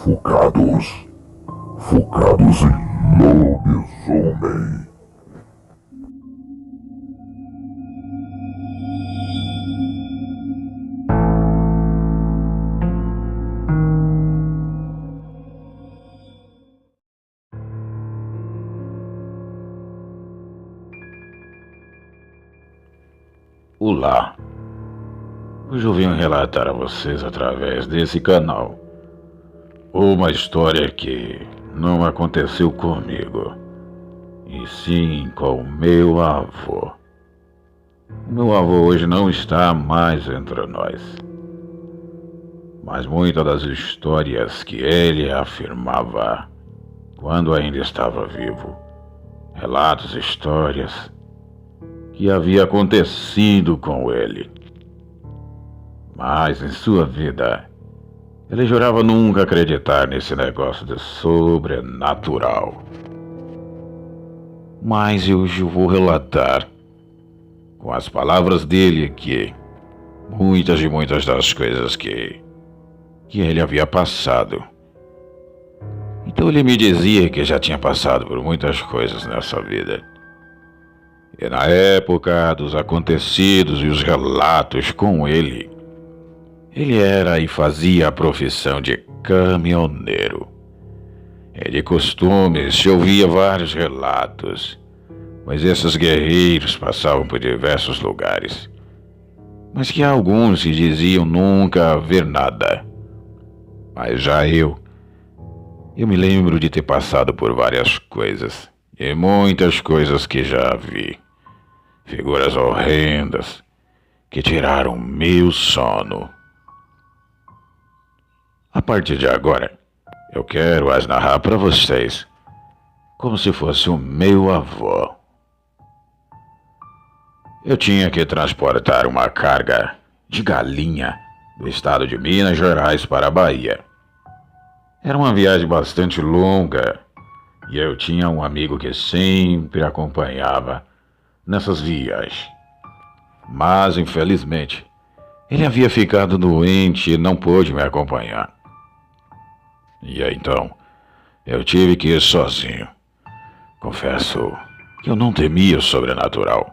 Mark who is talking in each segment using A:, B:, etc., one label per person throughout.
A: Focados. Focados em lobisomem.
B: Olá, hoje eu venho relatar a vocês através desse canal uma história que não aconteceu comigo, e sim com o meu avô. O meu avô hoje não está mais entre nós, mas muitas das histórias que ele afirmava quando ainda estava vivo, relatos e histórias que havia acontecido com ele. Mas em sua vida, ele jurava nunca acreditar nesse negócio de sobrenatural. Mas hoje eu vou relatar, com as palavras dele aqui, muitas das coisas que ele havia passado. Então ele me dizia que já tinha passado por muitas coisas nessa vida. E na época dos acontecidos e os relatos com ele era e fazia a profissão de caminhoneiro. E de costume se ouvia vários relatos, pois esses guerreiros passavam por diversos lugares, mas que alguns se diziam nunca ver nada. Mas já eu me lembro de ter passado por várias coisas, e muitas coisas que já vi. Figuras horrendas que tiraram meu sono. A partir de agora, eu quero as narrar para vocês como se fosse o meu avô. Eu tinha que transportar uma carga de galinha do estado de Minas Gerais para a Bahia. Era uma viagem bastante longa e eu tinha um amigo que sempre acompanhava nessas viagens. Mas, infelizmente, ele havia ficado doente e não pôde me acompanhar. E aí, então, eu tive que ir sozinho. Confesso que eu não temia o sobrenatural,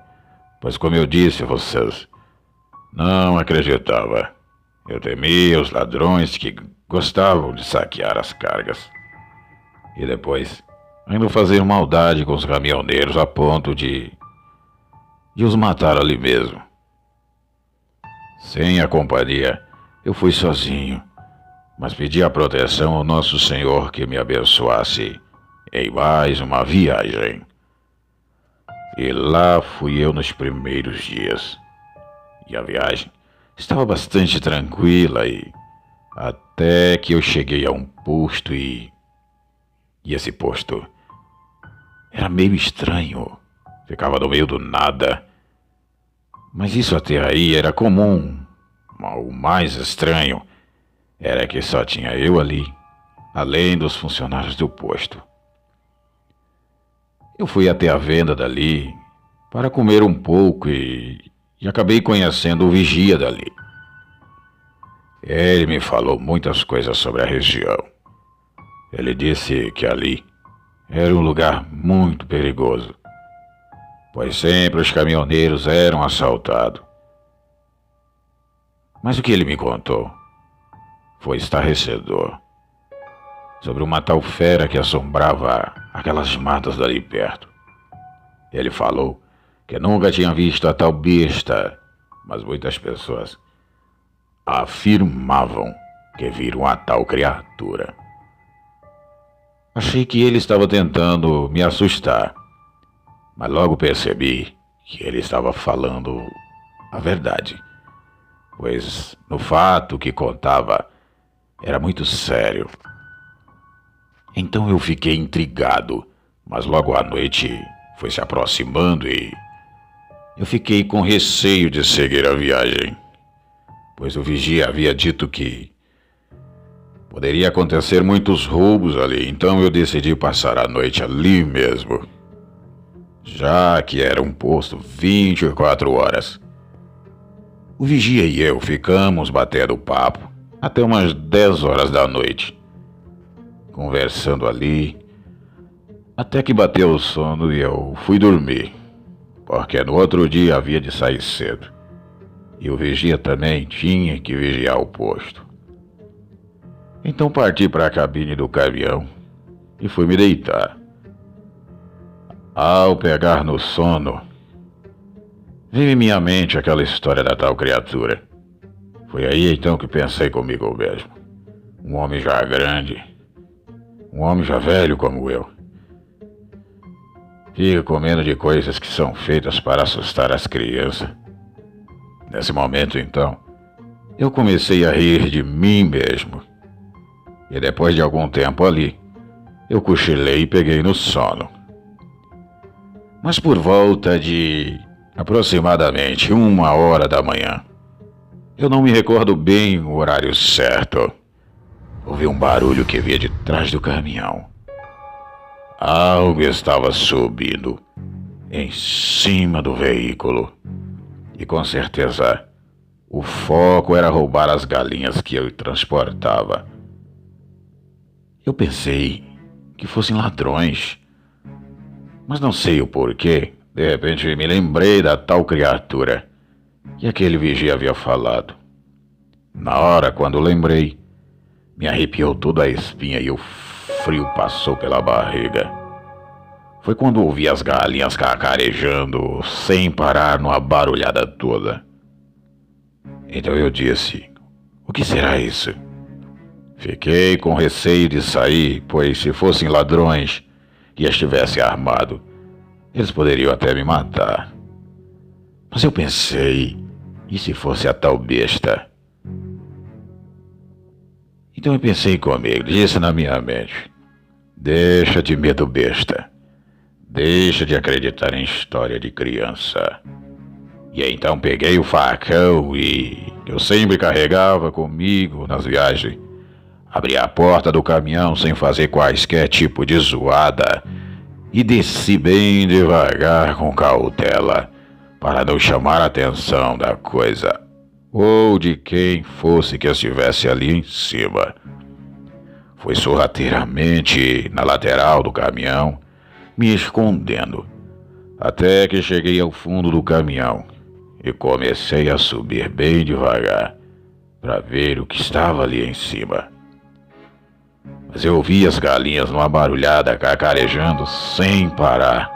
B: pois, como eu disse a vocês, não acreditava. Eu temia os ladrões que gostavam de saquear as cargas. E depois, ainda fazer maldade com os caminhoneiros a ponto de os matar ali mesmo. Sem a companhia, eu fui sozinho, mas pedi a proteção ao Nosso Senhor que me abençoasse em mais uma viagem. E lá fui eu nos primeiros dias. E a viagem estava bastante tranquila e até que eu cheguei a um posto e esse posto era meio estranho. Ficava no meio do nada. Mas isso até aí era comum. O mais estranho era que só tinha eu ali, além dos funcionários do posto. Eu fui até a venda dali para comer um pouco e acabei conhecendo o vigia dali. Ele me falou muitas coisas sobre a região. Ele disse que ali era um lugar muito perigoso, pois sempre os caminhoneiros eram assaltados. Mas o que ele me contou foi estarrecedor, sobre uma tal fera que assombrava aquelas matas dali perto. Ele falou que nunca tinha visto a tal besta, mas muitas pessoas afirmavam que viram a tal criatura. Achei que ele estava tentando me assustar, mas logo percebi que ele estava falando a verdade, pois no fato que contava era muito sério. Então eu fiquei intrigado, mas logo à noite foi se aproximando e eu fiquei com receio de seguir a viagem, pois o vigia havia dito que poderia acontecer muitos roubos ali, então eu decidi passar a noite ali mesmo, já que era um posto 24 horas. O vigia e eu ficamos batendo papo até umas 10 horas da noite. conversando ali, até que bateu o sono e eu fui dormir, porque no outro dia havia de sair cedo. E o vigia também tinha que vigiar o posto. Então parti para a cabine do caminhão e fui me deitar. Ao pegar no sono, veio em minha mente aquela história da tal criatura. Foi aí então que pensei comigo mesmo. Um homem já grande, um homem já velho como eu, fica com medo de coisas que são feitas para assustar as crianças. Nesse momento então, eu comecei a rir de mim mesmo. E depois de algum tempo ali, eu cochilei e peguei no sono. Mas por volta de aproximadamente 1h da manhã, eu não me recordo bem o horário certo, ouvi um barulho que vinha de trás do caminhão. Algo estava subindo em cima do veículo. E com certeza, o foco era roubar as galinhas que eu transportava. Eu pensei que fossem ladrões, mas não sei o porquê. De repente me lembrei da tal criatura que aquele vigia havia falado. Na hora, quando lembrei, me arrepiou toda a espinha e o frio passou pela barriga. Foi quando ouvi as galinhas cacarejando sem parar numa barulhada toda. Então eu disse, o que será isso? Fiquei com receio de sair, pois se fossem ladrões e estivesse armado, eles poderiam até me matar. Mas eu pensei, e se fosse a tal besta? Então eu pensei comigo, disse na minha mente, deixa de medo, besta. Deixa de acreditar em história de criança. E então peguei o facão que eu sempre carregava comigo nas viagens. Abri a porta do caminhão sem fazer quaisquer tipo de zoada e desci bem devagar com cautela para não chamar a atenção da coisa ou de quem fosse que estivesse ali em cima. Fui sorrateiramente na lateral do caminhão, me escondendo, até que cheguei ao fundo do caminhão e comecei a subir bem devagar para ver o que estava ali em cima. Mas eu ouvi as galinhas numa barulhada cacarejando sem parar.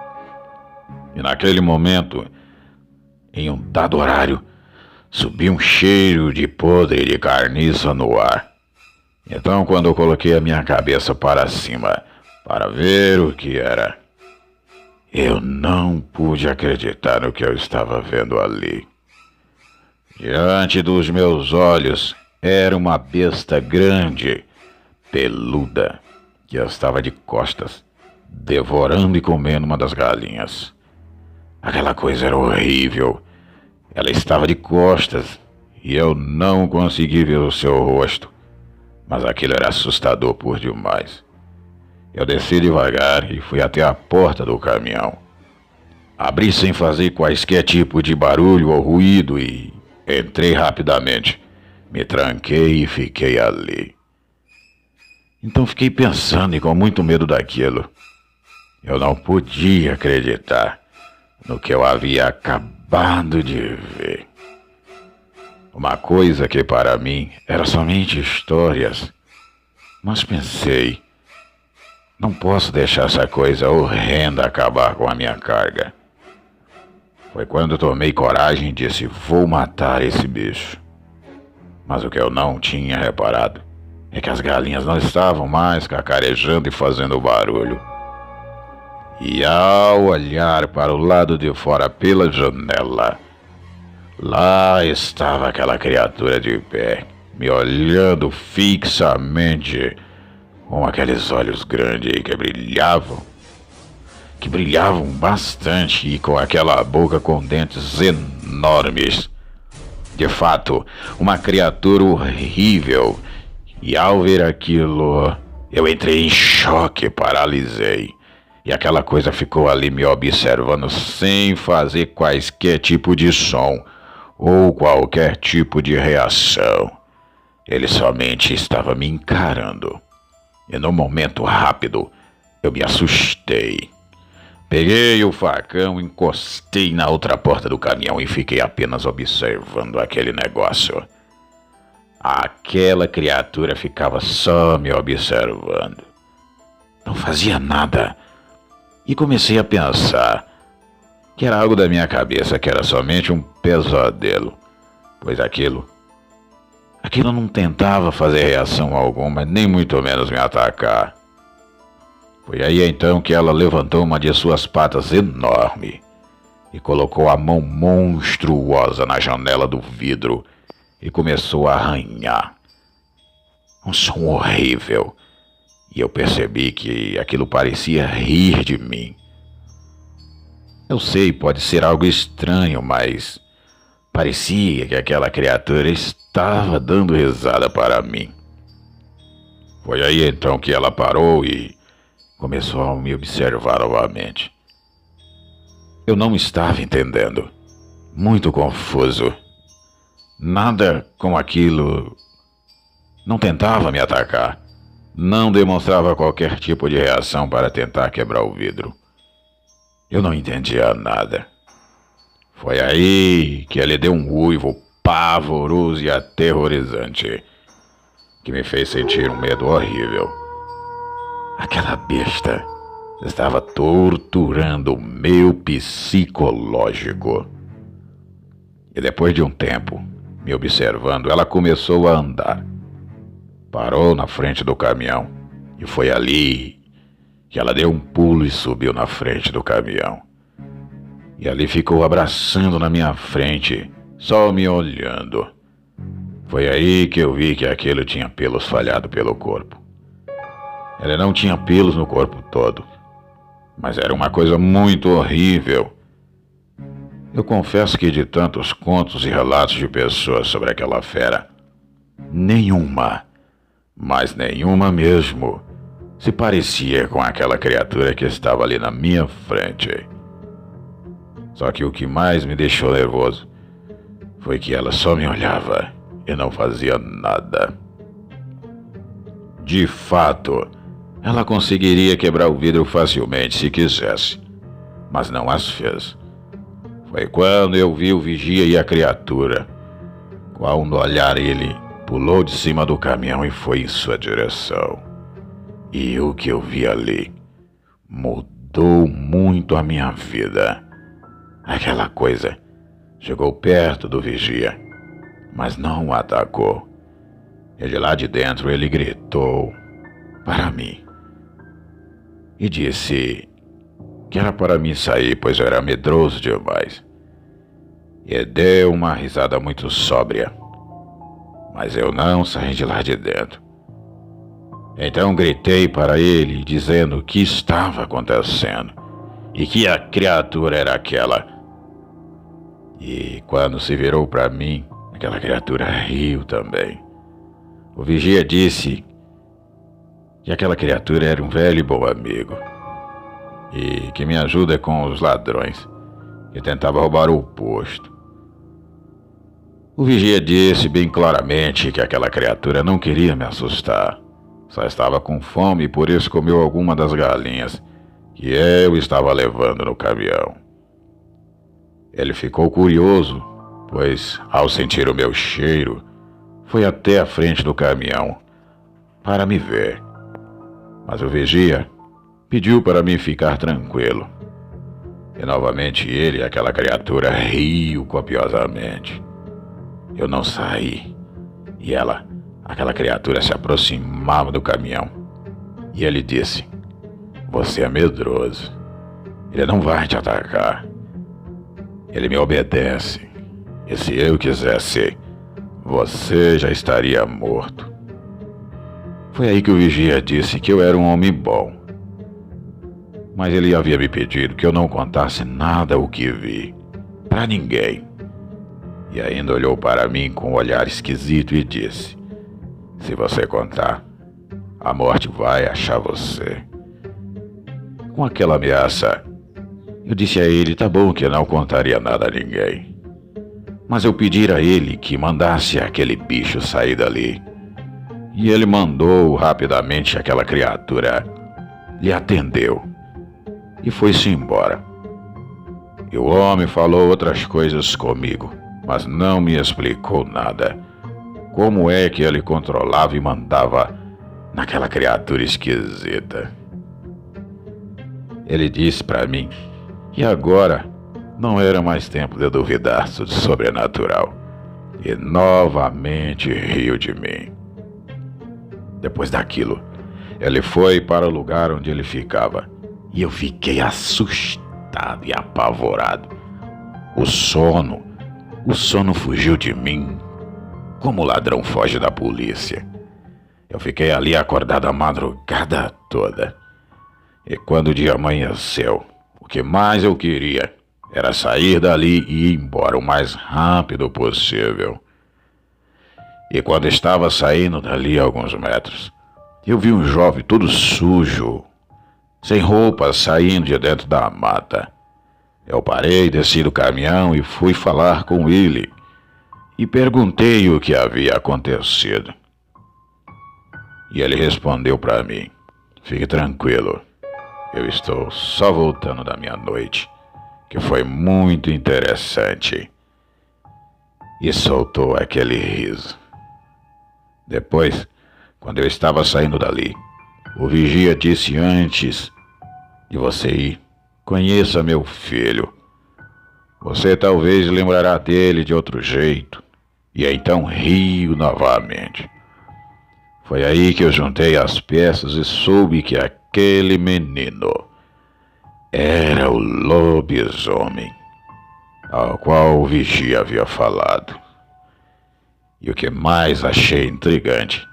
B: E naquele momento, em um dado horário, subiu um cheiro de podre de carniça no ar. Então, quando eu coloquei a minha cabeça para cima para ver o que era, eu não pude acreditar no que eu estava vendo ali. Diante dos meus olhos era uma besta grande, peluda, que estava de costas, devorando e comendo uma das galinhas. Aquela coisa era horrível. Ela estava de costas e eu não consegui ver o seu rosto, mas aquilo era assustador por demais. Eu desci devagar e fui até a porta do caminhão. Abri sem fazer quaisquer tipo de barulho ou ruído e entrei rapidamente. Me tranquei e fiquei ali. Então fiquei pensando e com muito medo daquilo. Eu não podia acreditar no que eu havia acabado de ver. Uma coisa que para mim era somente histórias. Mas pensei, não posso deixar essa coisa horrenda acabar com a minha carga. Foi quando tomei coragem e disse, vou matar esse bicho. Mas o que eu não tinha reparado é que as galinhas não estavam mais cacarejando e fazendo barulho. E ao olhar para o lado de fora pela janela, lá estava aquela criatura de pé, me olhando fixamente, com aqueles olhos grandes que brilhavam bastante e com aquela boca com dentes enormes. De fato, uma criatura horrível. E ao ver aquilo, eu entrei em choque, paralisei. E aquela coisa ficou ali me observando sem fazer quaisquer tipo de som ou qualquer tipo de reação. Ele somente estava me encarando. e num momento rápido eu me assustei. Peguei o facão, encostei na outra porta do caminhão e fiquei apenas observando aquele negócio. Aquela criatura ficava só me observando. Não fazia nada. E comecei a pensar que era algo da minha cabeça, que era somente um pesadelo. Pois aquilo não tentava fazer reação alguma, nem muito menos me atacar. Foi aí então que ela levantou uma de suas patas enorme e colocou a mão monstruosa na janela do vidro e começou a arranhar. Um som horrível. E eu percebi que aquilo parecia rir de mim. Eu sei, pode ser algo estranho, mas parecia que aquela criatura estava dando risada para mim. Foi aí então que ela parou e começou a me observar novamente. Eu não estava entendendo. Muito confuso. Nada com aquilo. Não tentava me atacar. Não demonstrava qualquer tipo de reação para tentar quebrar o vidro. Eu não entendia nada. Foi aí que ele deu um uivo pavoroso e aterrorizante, que me fez sentir um medo horrível. Aquela besta estava torturando o meu psicológico. E depois de um tempo, me observando, ela começou a andar. Parou na frente do caminhão e foi ali que ela deu um pulo e subiu na frente do caminhão. E ali ficou abraçando na minha frente, só me olhando. Foi aí que eu vi que aquilo tinha pelos falhados pelo corpo. Ela não tinha pelos no corpo todo, mas era uma coisa muito horrível. Eu confesso que de tantos contos e relatos de pessoas sobre aquela fera, nenhuma, mas nenhuma mesmo, se parecia com aquela criatura que estava ali na minha frente. Só que o que mais me deixou nervoso foi que ela só me olhava e não fazia nada. De fato, ela conseguiria quebrar o vidro facilmente se quisesse, mas não as fez. Foi quando eu vi o vigia e a criatura. Quando olhar ele, pulou de cima do caminhão e foi em sua direção. E o que eu vi ali mudou muito a minha vida. Aquela coisa chegou perto do vigia, mas não o atacou. E de lá de dentro ele gritou para mim e disse que era para mim sair, pois eu era medroso demais. E deu uma risada muito sóbria, mas eu não saí de lá de dentro. Então gritei para ele, dizendo o que estava acontecendo e que a criatura era aquela. E quando se virou para mim, aquela criatura riu também. O vigia disse que aquela criatura era um velho e bom amigo e que me ajuda com os ladrões que tentavam roubar o posto. O vigia disse bem claramente que aquela criatura não queria me assustar, só estava com fome e por isso comeu alguma das galinhas que eu estava levando no caminhão. Ele ficou curioso, pois ao sentir o meu cheiro, foi até a frente do caminhão para me ver. Mas o vigia pediu para mim ficar tranquilo. E novamente ele e aquela criatura riu copiosamente. Eu não saí. E aquela criatura se aproximava do caminhão. E ele disse: "Você é medroso. Ele não vai te atacar. Ele me obedece. E se eu quisesse, você já estaria morto." Foi aí que o vigia disse que eu era um homem bom. Mas ele havia me pedido que eu não contasse nada o que vi, para ninguém. E ainda olhou para mim com um olhar esquisito e disse: "Se você contar, a morte vai achar você." Com aquela ameaça, eu disse a ele: "Tá bom que eu não contaria nada a ninguém." Mas eu pedi a ele que mandasse aquele bicho sair dali. e ele mandou rapidamente aquela criatura. Lhe atendeu e foi-se embora. E o homem falou outras coisas comigo, mas não me explicou nada. Como é que ele controlava e mandava naquela criatura esquisita? Ele disse para mim que agora não era mais tempo de duvidar do sobrenatural, e novamente riu de mim. Depois daquilo, ele foi para o lugar onde ele ficava, e eu fiquei assustado e apavorado. O sono fugiu de mim, como o ladrão foge da polícia. Eu fiquei ali acordado a madrugada toda. E quando o dia amanheceu, o que mais eu queria era sair dali e ir embora o mais rápido possível. E quando estava saindo dali a alguns metros, eu vi um jovem todo sujo, sem roupa, saindo de dentro da mata. Eu parei, desci do caminhão e fui falar com ele. E perguntei o que havia acontecido. E ele respondeu para mim: fique tranquilo, eu estou só voltando da minha noite, que foi muito interessante. E soltou aquele riso. Depois, quando eu estava saindo dali, o vigia disse: antes de você ir, conheça meu filho. Você talvez lembrará dele de outro jeito. E então riu novamente. Foi aí que eu juntei as peças e soube que aquele menino era o lobisomem ao qual o vigia havia falado. E o que mais achei intrigante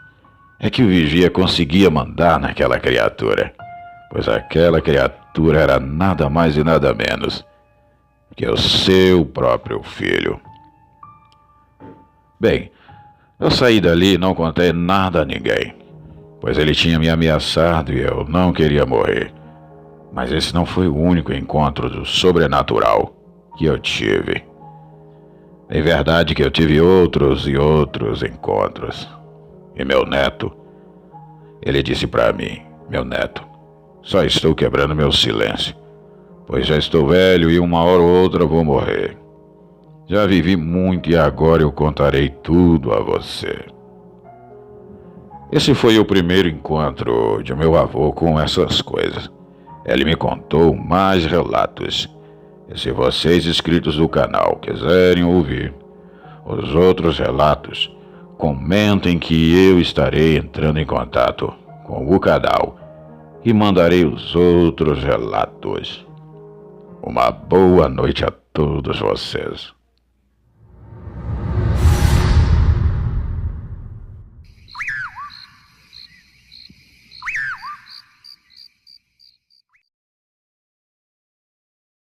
B: é que o vigia conseguia mandar naquela criatura, pois aquela criatura era nada mais e nada menos que o seu próprio filho. Bem, eu saí dali e não contei nada a ninguém, pois ele tinha me ameaçado e eu não queria morrer. Mas esse não foi o único encontro do sobrenatural que eu tive. É verdade que eu tive outros e outros encontros. E meu neto, ele disse para mim: meu neto, só estou quebrando meu silêncio, pois já estou velho e uma hora ou outra vou morrer. Já vivi muito e agora eu contarei tudo a você. Esse foi o primeiro encontro de meu avô com essas coisas. Ele me contou mais relatos. E se vocês inscritos do canal quiserem ouvir os outros relatos, comentem que eu estarei entrando em contato com o canal e mandarei os outros relatos. Uma boa noite a todos vocês.